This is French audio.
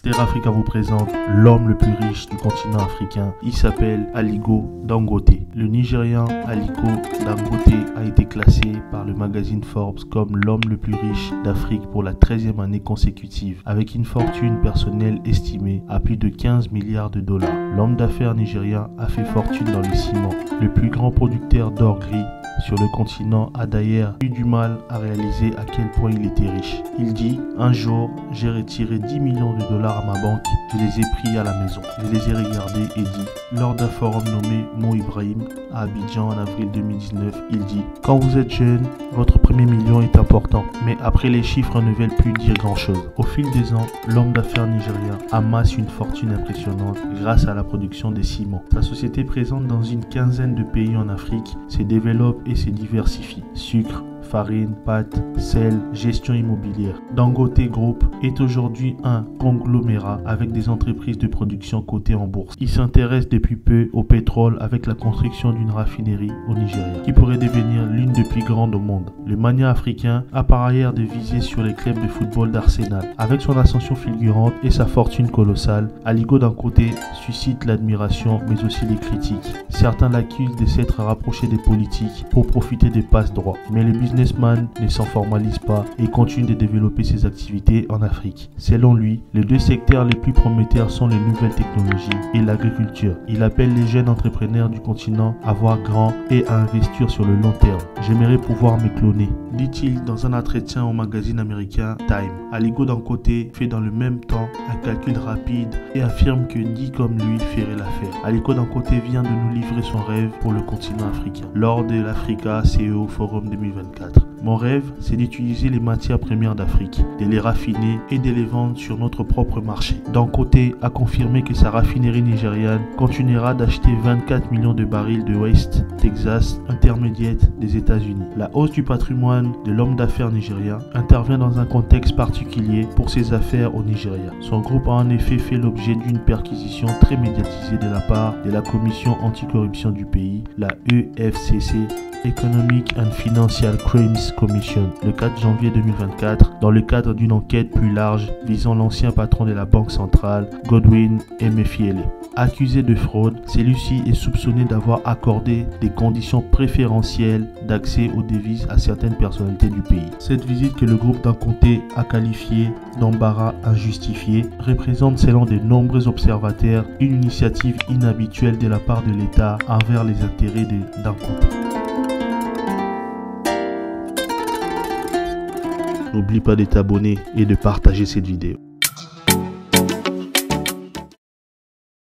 Terre Africa vous présente l'homme le plus riche du continent africain. Il s'appelle Aliko Dangote. Le Nigérian Aliko Dangote a été classé par le magazine Forbes comme l'homme le plus riche d'Afrique pour la 13e année consécutive, avec une fortune personnelle estimée à plus de 15 milliards de dollars. L'homme d'affaires nigérien a fait fortune dans le ciment. Le plus grand producteur d'or gris sur le continent a d'ailleurs eu du mal à réaliser à quel point il était riche. Il dit: un jour, j'ai retiré 10 millions de dollars à ma banque, je les ai pris à la maison. Je les ai regardés et dit, lors d'un forum nommé Mo Ibrahim à Abidjan en avril 2019, il dit: quand vous êtes jeune, votre premier million est important, mais après les chiffres ne veulent plus dire grand chose. Au fil des ans, l'homme d'affaires nigérien amasse une fortune impressionnante grâce à la production des ciments. Sa société présente dans une quinzaine de pays en Afrique se développe et se diversifie. Sucre, farine, pâtes, sel, gestion immobilière. Dangote Group est aujourd'hui un conglomérat avec des entreprises de production cotées en bourse. Il s'intéresse depuis peu au pétrole avec la construction d'une raffinerie au Nigeria qui pourrait devenir l'une des plus grandes au monde. Le mania africain a par ailleurs de viser sur les clubs de football d'Arsenal. Avec son ascension fulgurante et sa fortune colossale, Aliko Dangote suscite l'admiration mais aussi les critiques. Certains l'accusent de s'être rapproché des politiques pour profiter des passe-droits, mais le businessman ne s'en formalise pas et continue de développer ses activités en Afrique. Selon lui, les deux secteurs les plus prometteurs sont les nouvelles technologies et l'agriculture. Il appelle les jeunes entrepreneurs du continent à voir grand et à investir sur le long terme. J'aimerais pouvoir me cloner, dit-il dans un entretien au magazine américain Time. Aliko Dangote fait dans le même temps un calcul rapide et affirme que 10 comme lui feraient l'affaire. Aliko Dangote vient de nous livrer son rêve pour le continent africain lors de l'Africa CEO Forum 2024. Mon rêve, c'est d'utiliser les matières premières d'Afrique, de les raffiner et de les vendre sur notre propre marché. Dangote a confirmé que sa raffinerie nigériane continuera d'acheter 24 millions de barils de West Texas Intermediate des États-Unis. La hausse du patrimoine de l'homme d'affaires nigérien intervient dans un contexte particulier pour ses affaires au Nigeria. Son groupe a en effet fait l'objet d'une perquisition très médiatisée de la part de la Commission anticorruption du pays, la EFCC, Economic and Financial Crimes Commission, le 4 janvier 2024, dans le cadre d'une enquête plus large visant l'ancien patron de la Banque centrale, Godwin Emefiele. Accusé de fraude, celui-ci est soupçonné d'avoir accordé des conditions préférentielles d'accès aux devises à certaines personnalités du pays. Cette visite, que le groupe Dangote a qualifiée d'embarras injustifié, représente selon de nombreux observateurs une initiative inhabituelle de la part de l'État envers les intérêts de Dangote. N'oublie pas de t'abonner et de partager cette vidéo.